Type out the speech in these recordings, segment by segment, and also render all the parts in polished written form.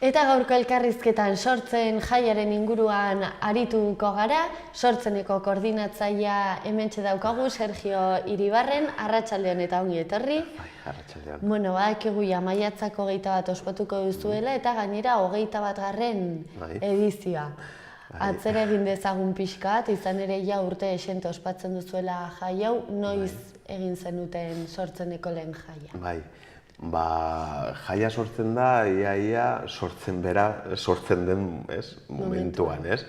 Eta gaurko elkarrizketan sortzen jaiaren inguruan arituko gara, sortzeneko koordinatzailea hementxe daukagu, Sergio Iribarren, arratsaldean eta ongi etorri. Arratsaldean. Bueno, badakigu maiatzak 21 ospatuko duzuela eta gainera 21. edizioa. Atzera egin dezagun pixka bat, izan ere ja urte esente ospatzen duzuela jai hau, noiz egin zenuten sortzeneko lehen jaia? Bai. Jaia sortzen da, ia sortzen den momentuan, ez?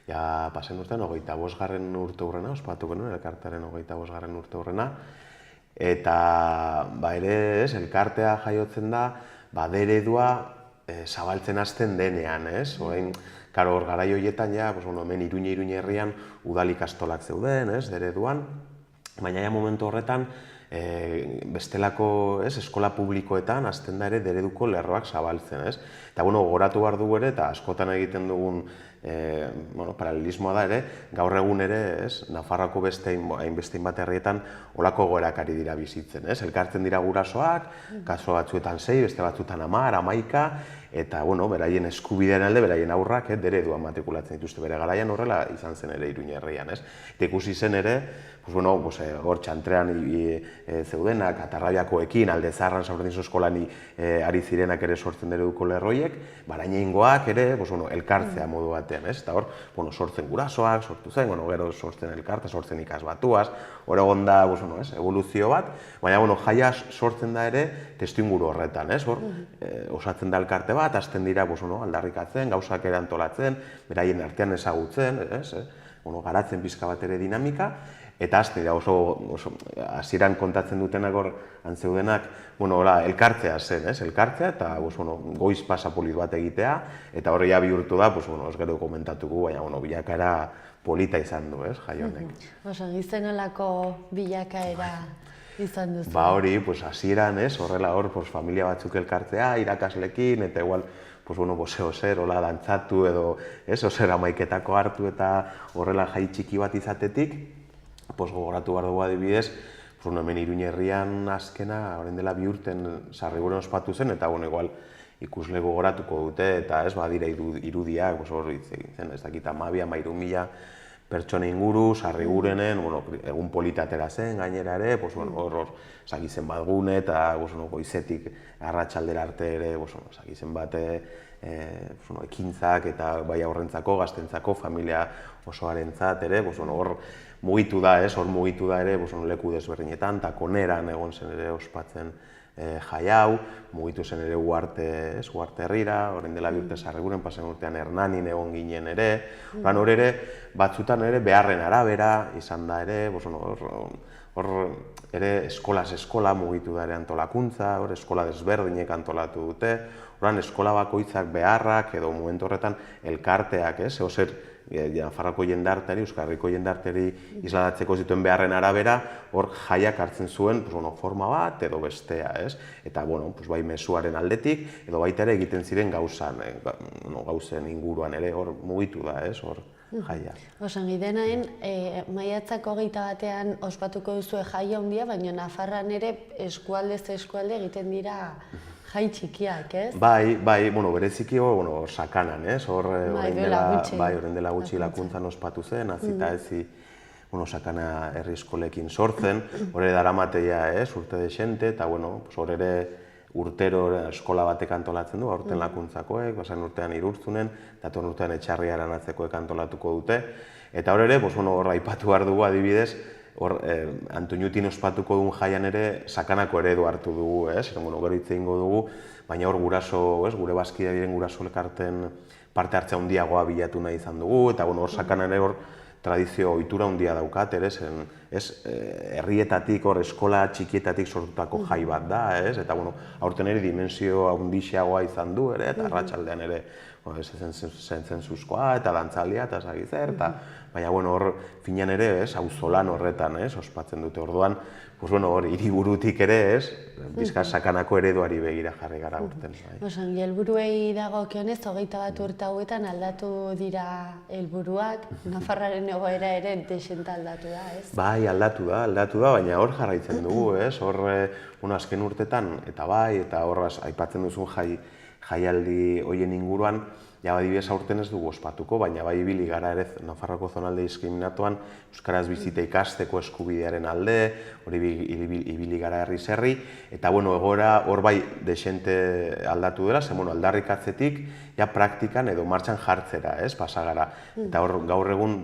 Ja, pasen urtean, 25. urteurrena, ospatuko genuen, elkartearen 25. urteurrena. Eta, ere, elkartea jaiotzen da, eredua zabaltzen hasten denean, ez? Orain, karo, hor garai horietan, ja, hemen Iruña herrian udal ikastolak zeuden, ez, ereduan. Baina, momentu horretan, bestelako eskola publikoetan hasten da ere ereduko lerroak zabaltzen, ez? Eta, gogoratu behar dugu ere, eta askotan egiten dugun paralelismoa da ere, gaur egun ere, Nafarroako hainbeste bat herrietan olako egoerak ari dira bizitzen, ez? Elkartzen dira gurasoak, kaso batzuetan 6, beste batzuetan 10, 11, eta, beraien eskubidean alde, beraien aurrak eredua matrikulatzen dituzte bere garaian horrela izan zen ere Iruña herrian, ez? Eta ikusi zen ere, hor txantrean zeudenak, Atarrabiakoekin, Alde Zaharran Saurdendizo eskolan ari zirenak ere sortzen ereduko lerroiek, baraineingoak ere elkartzea modu batean, ez? Eta hor, sortzen gurasoak, sortu zen, gero sortzen elkarta, sortzen ikasbatuaz, hor egon da evoluzio bat, baina jaia sortzen da ere testuinguru horretan, ez? Hor, osatzen da elkarte bat, hasten dira aldarrikatzen, gauzak ere antolatzen, beraien artean ezagutzen, garatzen pixka bat ere dinamika, eta hasten dira hasieran kontatzen dutenak hor antzeudenak, elkartzea zen, elkartzea, eta goiz pasapolit bat egitea, eta horre ja bihurtu da, ez gero komentatuko, baina bilakaera polita izan du, jai honek. Gizten olako bilakaera izan duzu? Hori, hasieran, horrela hor, familia batzuk elkartzea, irakaslekin, eta igual, zer, hola dantzatu edo, ozer amaiketako hartu eta horrela jai txiki bat izatetik, gogoratu behar dugu adibidez, hemen Iruña herrian azkena, orain dela 2 urten Sarriguren ospatu zen, eta igual ikusle gogoratuko dute, eta badira irudiak, hor zen, ez dakit 12.000 pertsona inguru, Sarrigurenen, egun politatera zen, gainera ere, hor zakizen bat gune, eta goizetik arratsaldera arte ere, zakizen bat ekintzak eta bai aurrentzako, gaztentzako, familia osoarentzat ere, hor mugitu da ere leku desberdinetan, Takoneran egon zen ere ospatzen jai hau, mugitu zen ere Uarte herrira, orain dela 2 urte Sarriguren, pasen urtean Hernanin egon ginen ere, hor ere, batzutan ere beharren arabera izan da ere, hor ere eskolaz eskola mugitu da ere antolakuntza, hor eskola desberdinek antolatu dute, horan eskola bakoitzak beharrak edo momentu horretan elkarteak, Nafarroako jendarteari, Euskal Herriko jendarteari isladatzeko zituen beharren arabera, hor jaiak hartzen zuen forma bat edo bestea, ez? Eta, bai mezuaren aldetik, edo baita ere egiten ziren gauzen inguruan ere, hor mugitu da, ez? Hor jaia. Osangi denaen, maiatzak 21 ospatuko duzue jaia handia, baina Nafarroan ere eskualdez eskualde egiten dira jai txikiak, ez? Bai, bereziki Sakanan, ez? Horren dela gutxi lakuntzan ospatu zen, azita ezi Sakana herri eskolekin sortzen, horre daramateia, urte desente, eta hor ere urtero eskola batek antolatzen du, aurten lakuntzakoek, basan urtean Irurtzunen, eta urtean Etxarriaran atzekoek antolatuko dute, eta hor ere, hor aipatu behar dugu adibidez, hor Antoñutin ospatuko duen jaian ere Sakanako eredu hartu dugu, gero hitz egingo dugu, baina hor guraso, gure bazkide diren guraso elkarten parte hartzea handiagoa bilatu nahi izan dugu, eta hor Sakanan ere hor tradizio ohitura handia daukat, herrietatik, hor eskola txikietatik sortutako jai bat da, eta aurten ere dimensio handiagoa izan du, eta arratsaldean ere zentzuzkoa eta dantzaldia eta zagizer, baina hor finean ere, auzolan horretan ospatzen dute orduan, hor hiriburutik ere, bizka Sakanako ereduari begira jarri gara urten. Helburuei dagokionez, 21 urte hauetan aldatu dira helburuak, Nafarroaren egoera ere desente aldatu da, ez? Bai, aldatu da, baina hor jarraitzen dugu, hor azken urtetan, eta bai, eta hor aipatzen duzun jaialdi hoien inguruan, ja adibidez aurten ez dugu ospatuko, baina bai ibili gara ere Nafarroako zonalde diskriminatuan euskaraz bizita ikasteko eskubidearen alde, hori ibili gara herriz herri, eta egoera hor bai desente aldatu dela, ze aldarrikatzetik ja praktikan edo martxan jartzera, pasagara. Eta hor gaur egun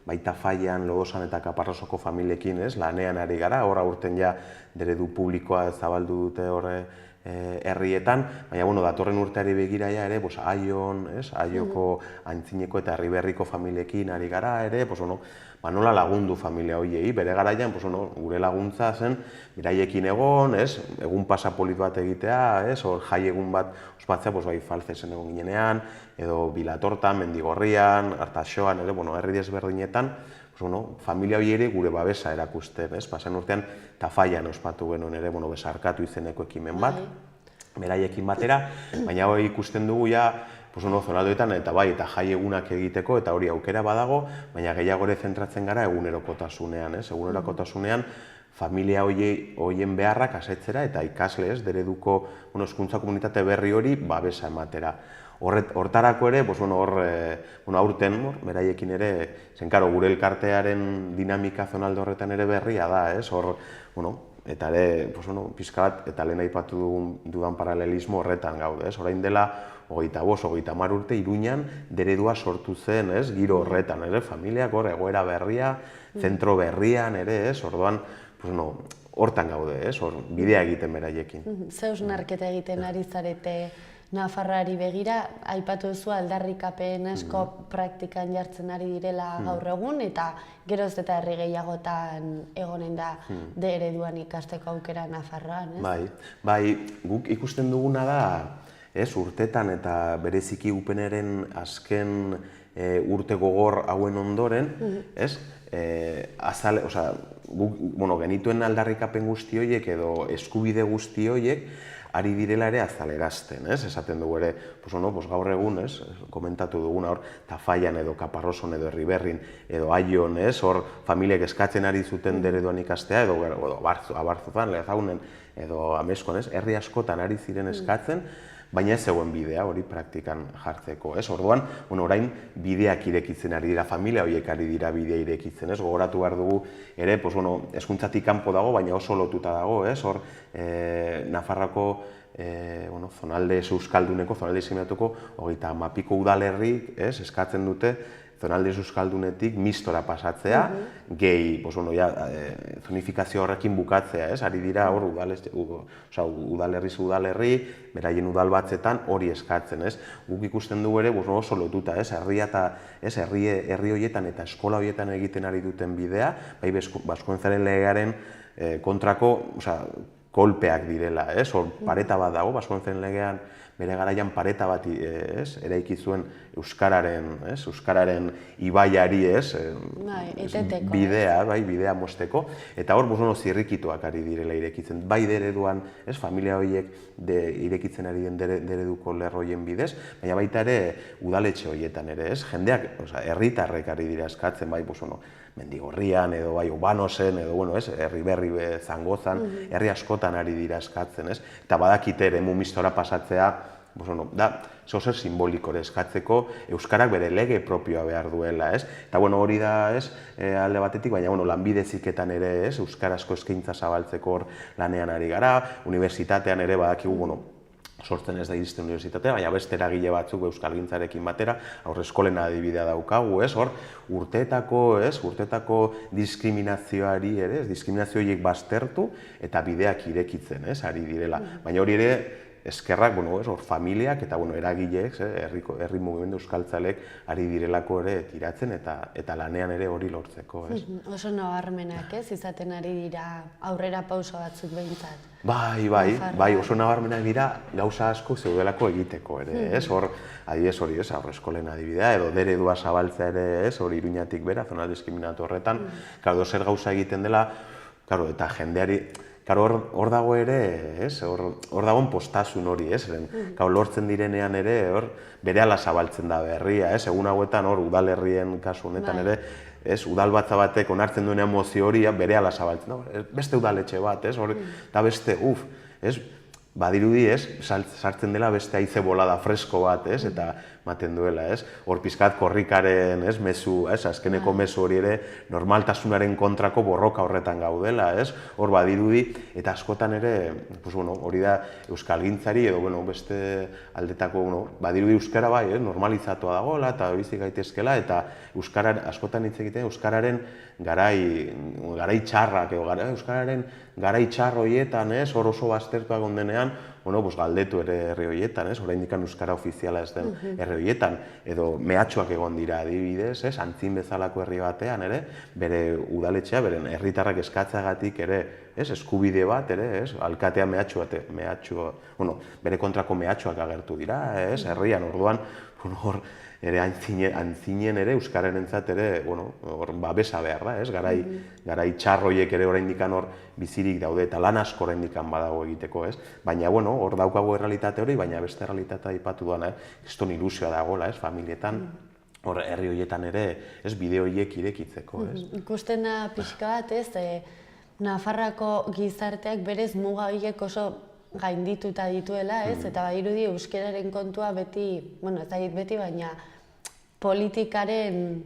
baita Faian, Lodosan eta Kaparrosoko familiekin lanean ari gara, hor aurten ja eredu publikoa zabaldu dute horre herrietan, baina datorren urteari begira ere, Aion, Aioko Aintzineko eta Herriberriko familiekin ari gara ere, nola lagundu familia horiei, bere garaian gure laguntza zen, beraiekin egon, egun pasapolit bat egitea, jai egun bat ospatzea, bai Falzesen egon ginenean, edo Bilatortan, Mendigorrian, Artaxoan, herri desberdinetan, familia hori ere gure babesa erakusten, pasan urtean Tafaian ospatu genuen ere, Besarkatu izeneko ekimen bat, beraiekin batera, baina hori ikusten dugu ja, zonaldoetan eta bai, eta jai egunak egiteko, eta hori aukera badago, baina gehiago ere zentratzen gara egunerokotasunean, egunerokotasunean, familia horien beharrak asetzera eta ikasle, dereduko hezkuntza komunitate berri hori babesa ematera. Hortarako ere, aurten, beraiekin ere, gure elkartearen dinamika zonalde horretan ere berria da, eta ere, pixka bat, eta lehen aipatu dudan paralelismo horretan gaude, orain dela, 25-30 urte, Iruñan, deredua sortu zen, giro horretan, familiak hor, egoera berria, zentro berrian, orduan, hortan gaude, bidea egiten beraiekin. Zeus narketa egiten ari zarete Nafarroari begira, aipatu duzu aldarrikapen asko praktikan jartzen ari direla gaur egun, eta geroz eta herri gehiagotan egonen da ereduan ikasteko aukera Nafarroan, Bai, guk ikusten duguna da, urtetan eta bereziki Upeneren azken urte gogor hauen ondoren, guk genituen aldarrikapen guzti horiek edo eskubide guzti horiek ari direla ere azalerazten, esaten dugu ere, gaur egun, komentatu duguna hor, Tafaian edo Kaparroson edo Herriberrin edo Aion, hor familiek eskatzen ari zuten dereduan ikastea, edo Abarzuzan, Lezaunen edo Amezkon, herri askotan ari ziren eskatzen, baina ez zegoen bidea hori praktikan jartzeko, orduan, orain bideak irekitzen ari dira, familia horiek ari dira bidea irekitzen, gogoratu behar dugu ere, hezkuntzatik kanpo dago, baina oso lotuta dago, hor, Nafarroako zonalde euskalduneko, zonalde diskriminatuko, 30 udalerrik eskatzen dute, zonalde euskaldunetik mistora pasatzea, gehi, zonifikazio horrekin bukatzea, ari dira hor udalerriz udalerri, beraien udal batzetan hori eskatzen, guk ikusten dugu ere oso lotuta, herri horietan eta eskola horietan egiten ari duten bidea, bai Baskoentzaren legearen kontrako kolpeak direla, pareta bat dago, Baskoentzaren legean bere garaian pareta bat eraiki zuen euskararen ibaiari bidea mozteko, eta hor zirrikituak ari direla irekitzen, bai dereduan, familia horiek irekitzen ari den dereduko lerroien bidez, baina baita ere udaletxe horietan ere, jendeak, herritarrek ari dira eskatzen, bai, Mendigorrian, edo bai Ubanosen, edo Herriberri Zangozan, herri askotan ari dira eskatzen, eta badakite ere mistora pasatzea, da, zer simbolikore eskatzeko, euskarak bere lege propioa behar duela, eta hori da, alde batetik, baina lanbide heziketan ere, euskarazko eskaintza zabaltzeko hor lanean ari gara, unibertsitatean ere badakigu, sortzen ez da iristen unibertsitatea, baina beste eragile batzuk euskalgintzarekin batera, aurreskolen adibidea daukagu, hor, urtetako diskriminazioari ere, diskriminazio horiek baztertu eta bideak irekitzen, ari direla. Baina hori ere, eskerrak, familiak eta eragileek, herri mugimendu euskaltzalek ari direlako ere tiratzen eta lanean ere hori lortzeko. Oso nabarmenak izaten ari dira aurrera pauso batzuk behintzat. Bai, oso nabarmenak dira gauza asko zeudelako egiteko ere, hor, adibidez hori, aurreskolen adibidea, edo deredua zabaltzea ere, hori Iruñatik bera, zonal diskriminatu horretan, zer gauza egiten dela, eta jendeari, hor dago ere, hor dagoen postasun hori, lortzen direnean ere, berehala zabaltzen da berria, egun hauetan hor udalerrien kasu honetan ere, udalbatza batek onartzen duenean mozio hori berehala zabaltzen da, beste udaletxe bat, eta beste, badirudi, sartzen dela beste haize bolada fresko bat, eta maten duela, hor pizkat korrikaren mezu, azkeneko mezu hori ere normaltasunaren kontrako borroka horretan gaudela, hor badirudi, eta askotan ere, hori da euskalgintzari edo beste aldetako, badirudi euskara bai, normalizatua dagoela eta bizi gaitezkela, eta askotan hitz egiten euskararen garai txarrak, euskararen garai txar horietan, hor oso baztertuak ondenean, galdetu ere herri horietan, oraindik euskara ofiziala ez den herri horietan, edo mehatxuak egon dira adibidez, Antzin bezalako herri batean ere, bere udaletxea, beren herritarrak eskatzeagatik ere, eskubide bat ere, alkatea bere kontrako mehatxuak agertu dira, herrian, orduan, hor, ere antzinen ere, euskararentzat ere, babesa behar da, garai txarroiek ere oraindik hor bizirik daude, eta lan asko oraindik badago egiteko, baina, hor daukago errealitate hori, baina beste errealitatea aipatu duana, kriston ilusioa dagoela, familietan, hor herri horietan ere, bide horiek irekitzeko, Ikusten da pixka bat, Nafarrako gizarteak berez muga horiek oso gaindituta dituela, eta badirudi euskararen kontua beti, ez da beti, baina politikaren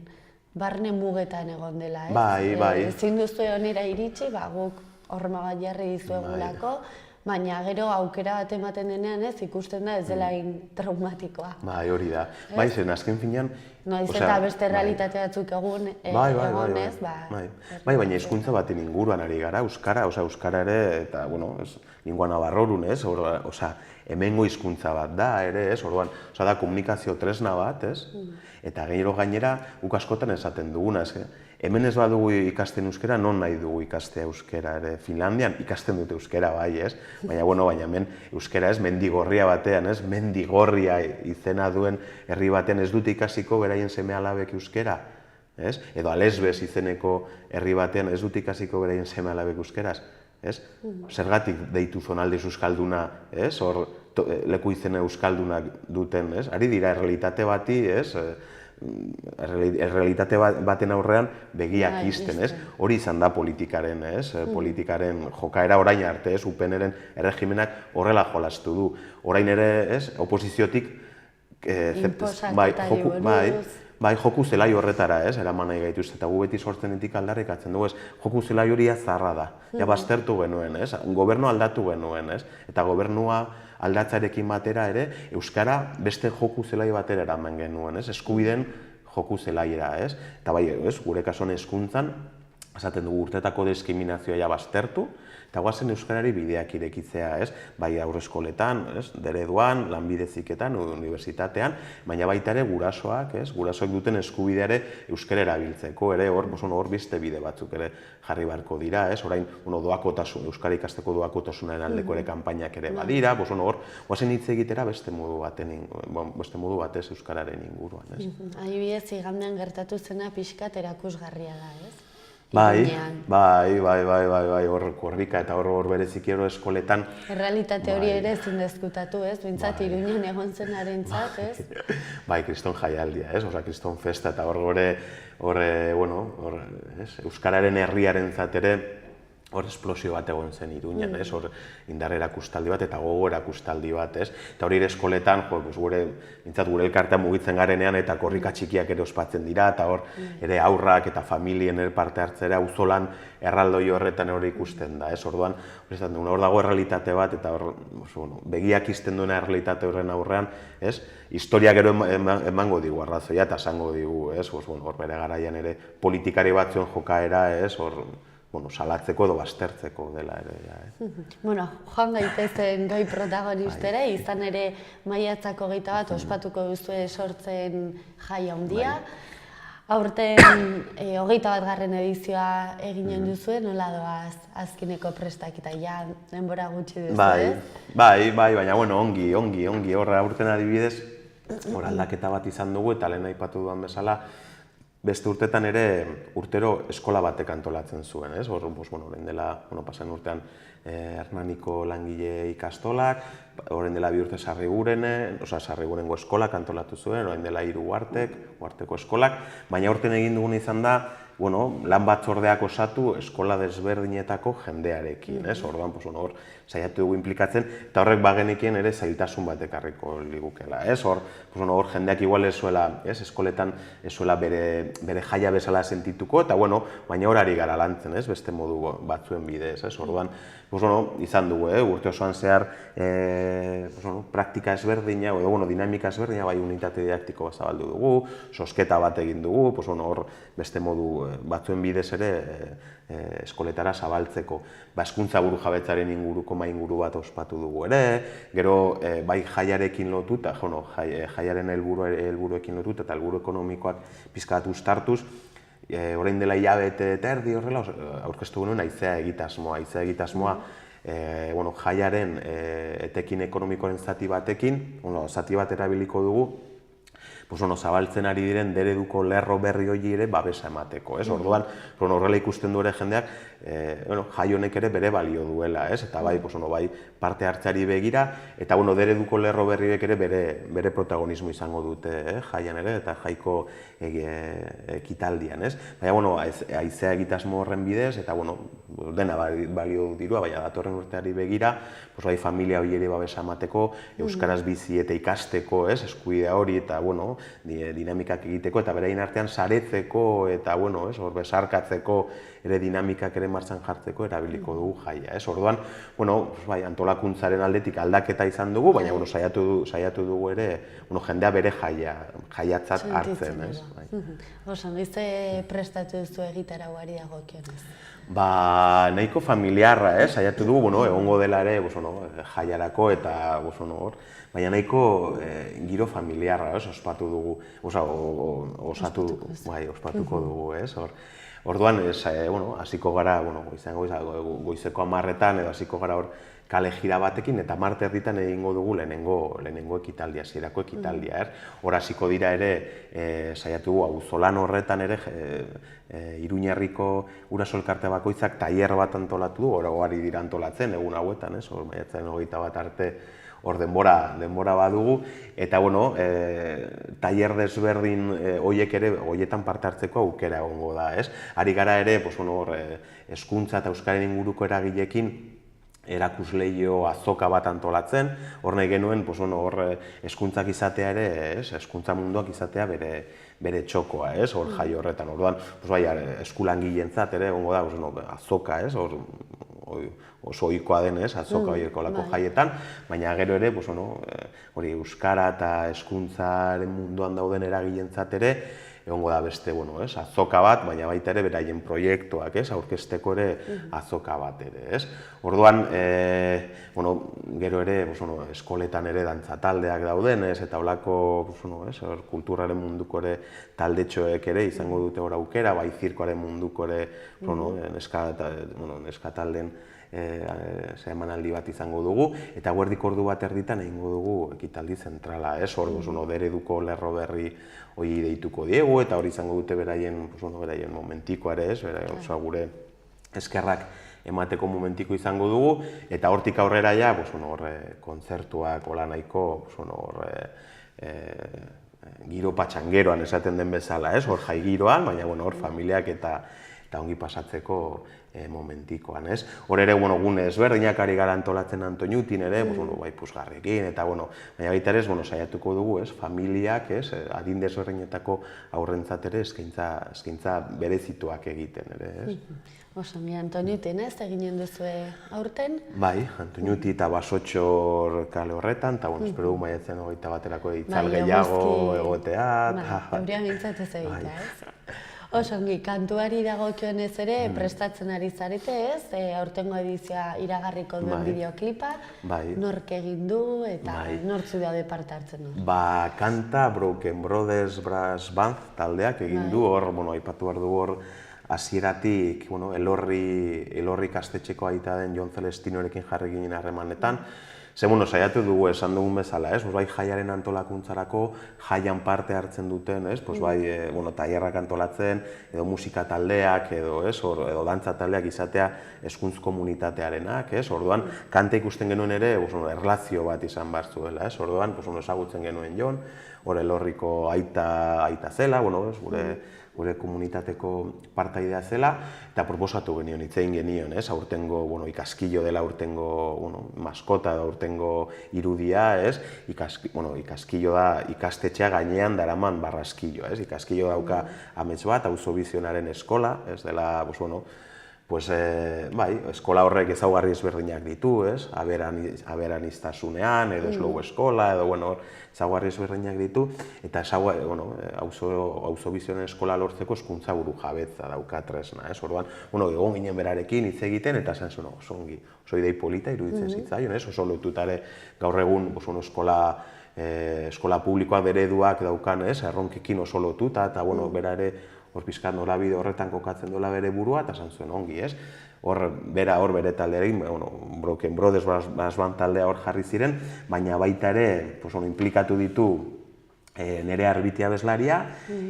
barne mugetan egon dela, Bai. Ezin duzu honera iritsi, guk horma bat jarri dizuegulako, baina gero aukera bat ematen denean ikusten da ez dela traumatikoa. Bai, hori da. Bai, zen azken finean... Noiz eta beste realitate batzuk egonez, Bai, baina hizkuntza baten inguruan ari gara, euskara ere, eta, lingua navarrorun, hemengo hizkuntza bat da, ere, orduan, da komunikazio tresna bat, eta gainera, guk askotan esaten duguna, hemen ez badugu ikasten euskera, non nahi dugu ikastea euskera, ere, Finlandian ikasten dute euskera, bai, baina hemen euskera mendigorria batean, mendigorria izena duen herri batean ez dute ikasiko beraien seme-alabek euskera, edo Alesbes izeneko herri batean ez dute ikasiko beraien seme-alabek euskeraz, zergatik deitu zonalde euskalduna, hor leku izena euskaldunak duten, ari dira errealitate bati, errealitate baten aurrean begiak izten, hori izan da politikaren jokaera orain arte, UPNren erregimenak horrela jolastu du. Orain ere, oposiziotik joku zelai horretara, eraman nahi gaituzte, eta gu beti sortzen ditik aldarrikatzen dugu, joku zelai hori azarra da, baztertu genuen, gobernu aldatu genuen, eta gobernua aldatzarekin batera ere, euskara beste joku zelai batera eraman genuen, eskubideen joku zelaiera, eta bai, gure kasuan hezkuntzan, esaten dugu urtetako diskriminazioa baztertu, eta guazen euskarari bideak irekitzea, bai aurreskoletan, dereduan, lanbide heziketan, unibertsitatean, baina baita ere gurasoak duten eskubideare euskara erabiltzeko, hor beste bide batzuk ere jarri beharko dira, orain euskara ikasteko doakotasunaren aldeko ere kanpainak ere badira, hor guazen hitz egitera beste modu batez euskararen inguruan. Adibidez, igandean gertatu zena pixkat erakusgarria da, Bai, hor korrika eta hor berezik eskoletan. Errealitate hori ere ezin dezkutatu, bintzat Iruñan egon zenarentzat, Bai, kriston jaialdia, kriston festa, eta hor euskararen herriarentzat ere hor esplosio bat egon zen Iruñan, hor indar erakustaldi bat eta gogo erakustaldi bat, eta hori ere eskoletan, gure elkartean mugitzen garenean eta korrika txikiak ere ospatzen dira, eta hor ere aurrak eta familien parte hartzera auzolan erraldoi horretan hori ikusten da, orduan, hor dago errealitate bat, eta hor begiak izten duena errealitate horren aurrean, historia gero emango digu arrazoia eta esango digu, hor bere garaian ere politikari batzuen jokaera, hor salatzeko edo baztertzeko dela ere. Joan gaitezen gai protagonistera, izan ere maiatzak 21 ospatuko duzue sortzen jai handia. Aurten 21. edizioa eginen duzue, nola doaz azkeneko prestaketa, denbora gutxi duzu, Bai, baina ongi, horra aurten adibidez, hor aldaketa bat izan dugu eta lehen aipatu duan bezala, beste urtetan ere urtero eskola batek antolatzen zuen, horren dela, pasan urtean Hernaniko langile ikastolak, horren dela 2 urte Sarrigurengo eskolak antolatu zuen, horren dela 3 Uharteko eskolak, baina horten egin dugun izan da, lan batzordeak osatu eskola desberdinetako jendearekin, ez? Orduan, hor, saiatu dugu implikatzen, eta horrek bagenekien ere zailtasun bat ekarriko ligukela, ez? Hor, jendeak igual ez zuela, eskoletan ez zuela bere jaia bezala sentituko, eta baina horari gara lantzen, ez? Beste modu batzuen bidez, ez? Orduan, izan dugu, urte osoan zehar praktika ezberdina, edo dinamika ezberdina, bai unitate didaktiko bat zabaldu dugu, sosketa bat egin dugu, hor beste modu batzuen bidez ere eskoletara zabaltzeko. Hezkuntza burujabetzaren inguruko mahai inguru bat ospatu dugu ere, gero bai jaiarekin lotuta, jaiaren helburuekin lotuta eta helburu ekonomikoak pixka bat uztartuz, orain dela hilabete eta erdi horrela aurkeztu genuen haizea egitasmoa, jaiaren etekin ekonomikoaren zati batekin, zati bat erabiliko dugu, zabaltzen ari diren dereduko lerro berri hori ere babesa emateko. Orduan, horrela ikusten du ere jendeak, jai honek ere bere balio duela, eta bai parte hartzeari begira, eta dereduko lerro berriek ere bere protagonismo izango dute jaian ere, eta jaiko ekitaldian. Baina, haizea egitasmo horren bidez, eta dena balio dirua, baina datorren urteari begira, bai familia hori ere babesa emateko, euskaraz bizi eta ikasteko, eskubidea hori, eta dinamikak egiteko, eta beraien artean saretzeko, eta besarkatzeko ere dinamikak ere martxan jartzeko erabiliko dugu jaia. Orduan, antolakuntzaren aldetik aldaketa izan dugu, baina saiatu dugu ere jendea bere jaiatzat hartzen. Osan, izte prestatu duzu egitarauari dagokionez? Nahiko familiarra, saiatu dugu, egongo dela ere jaiarako eta baina nahiko giro familiarra ospatu dugu, ospatuko dugu. Orduan, hasiko gara, goizeko 10:00 edo hasiko gara hor kale jira batekin, eta Marte erditan egingo dugu lehenengo ekitaldia, hasierako ekitaldia. Hor hasiko dira ere, saiatu dugu, auzolan horretan ere, Iruñerriko Guraso Elkarte bakoitzak tailer bat antolatu du, hori dira antolatzen, egun hauetan, maiatzaren 21 arte, hor denbora badugu, eta tailer desberdin horietan parte hartzeko aukera egongo da. Ari gara ere, hezkuntza eta euskaren inguruko eragileekin erakusleio azoka bat antolatzen, hor nahi genuen, hezkuntzak izatea ere, hezkuntza munduak izatea bere txokoa, hor jai horretan. Orduan, eskulangileentzat ere egongo da azoka, oso ohikoa denez, azoka horieko lako jaietan, baina gero ere, euskara eta hezkuntzaren munduan dauden eragileentzat ere, egongo da beste, azoka bat, baina baita ere beraien proiektuak, aurkezteko ere azoka bat ere. Orduan, gero ere, eskoletan ere dantza taldeak dauden, eta holako kulturaren munduko ere taldetxoek ere izango dute hor aukera, bai zirkoaren munduko ere neska taldeen emanaldi bat izango dugu, eta guerdiko ordu bat erditan egingo dugu ekitaldi zentrala, hor dereduko lerro berri hori deituko diegu, eta hori izango dute beraien momentikoa ere, gure eskerrak emateko momentiko izango dugu, eta hortik aurrera ja, kontzertuak hola nahiko, giro patxangeroan esaten den bezala, hor jai giroan, baina hor familiak eta ongi pasatzeko momentikoan. Hor ere, gune ezberdinak ari gara antolatzen Antoñutin ere, bai puzgarrekin, eta baina baita ere, saiatuko dugu, familiak, adin desberdinetako aurrentzat ere eskaintza berezituak egiten ere. Oso, mi Antoñutin eginen duzue aurten? Bai, Antoñuti eta Basotxor kale horretan, eta espero du maiatzen 21-erako itzal gehiago egotea. Euria mintzat ez egitea, ez? Osongi, kantuari dagokionez ere prestatzen ari zarete, ez? Aurtengo edizioa iragarriko duen bideoklipa, nork egin du eta nortzu daude parte hartzen du? Kanta Broken Brothers Brass Band taldeak egin du, hor, aipatu behar dugu hor, hasieratik Elorri kastetxeko aita den Jon Celestinorekin jarri ginen harremanetan, saiatu dugu esan dugun bezala, bai jaiaren antolakuntzarako jaian parte hartzen duten, bai tailerrak antolatzen, edo musika taldeak, edo dantza taldeak izatea hezkuntz komunitatearenak, orduan kanta ikusten genuen ere erlazio bat izan behar zuela, orduan ezagutzen genuen Jon, hor Elorriko aita zela, gure gure komunitateko partaidea zela, eta proposatu genion, hitz egin genion, aurtengo, ikaskilo dela aurtengo maskota da aurtengo irudia, ikaskilo da ikastetxea gainean daraman barraskilo, ikaskilo dauka amets bat, auzobizionaren eskola, ez dela, eskola horrek ezaugarri ezberdinak ditu, aberaniztasunean, edo slow eskola, edo ezaugarri ezberdinak ditu, eta auzobizionen eskola lortzeko hezkuntza burujabetza dauka tresna. Orduan, egon ginen berarekin hitz egiten, eta esan zuen, oso idei polita iruditzen zitzaion, oso lotutare gaur egun eskola publikoak ereduak daukan, erronkekin oso lotuta, eta bera ere hor pizkat nolabide horretan kokatzen duela bere burua, eta esan zuen ongi, hor bere taldearekin, Broken Brothers Brass Band taldea hor jarri ziren, baina baita ere implikatu ditu nere Arbitia abeslaria,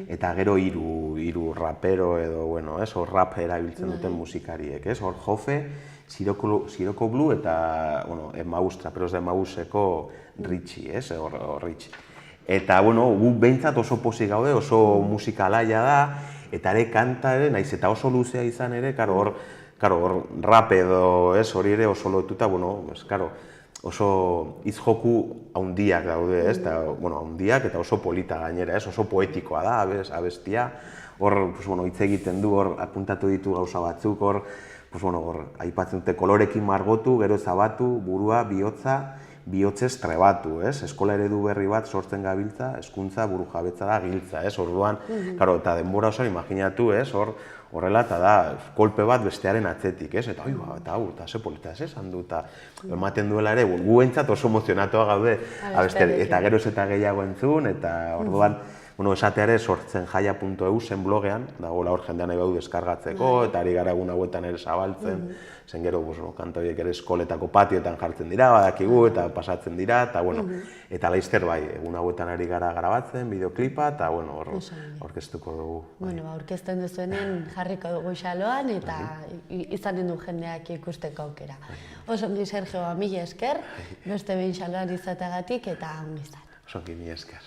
eta gero hiru rapero edo, hor rap erabiltzen duten musikariek, hor Jofe, Siroko Blue eta Emmaus, Traperos de Emmauseko Richie, hor Richie. Eta, gu behintzat oso pozik gaude, oso musika alaia da, eta ere kanta ere, nahiz eta oso luzea izan ere, hor rap edo hori ere oso lotuta, oso hitz-joku haundiak daude, haundiak eta oso polita gainera, oso poetikoa da abestia, hor hitz egiten du, hor apuntatu ditu gauza batzuk, hor aipatzen dute kolorekin margotu, gero zabatu, burua, bihotzez trebatu, eskola eredu berri bat sortzen gabiltza, hezkuntza burujabetza da giltza, orduan, eta denbora osoan imaginatu, horrela, eta da, kolpe bat bestearen atzetik, eta hau, eta ze polita esan du, eta ematen duela ere, gu entzat oso emozionatua gaude, eta geroz eta gehiago entzun, eta orduan, esateare sortzen jaia.eu zen blogean, dagoela hor jendean nahi badu deskargatzeko, eta ari gara egun hauetan ere zabaltzen, zen gero kanta horiek ere eskoletako patioetan jartzen dira, badakigu, eta pasatzen dira, eta laizter bai, egun hauetan ari gara grabatzen, bideoklipa, eta orkestuko dugu. Orkesten duzuenen jarriko dugu xaloan, eta izanen du jendeak ikusteko aukera. Osongi Sergio, mila esker, beste behin xaloan izateagatik, eta ongi izan. Osongi, mila esker.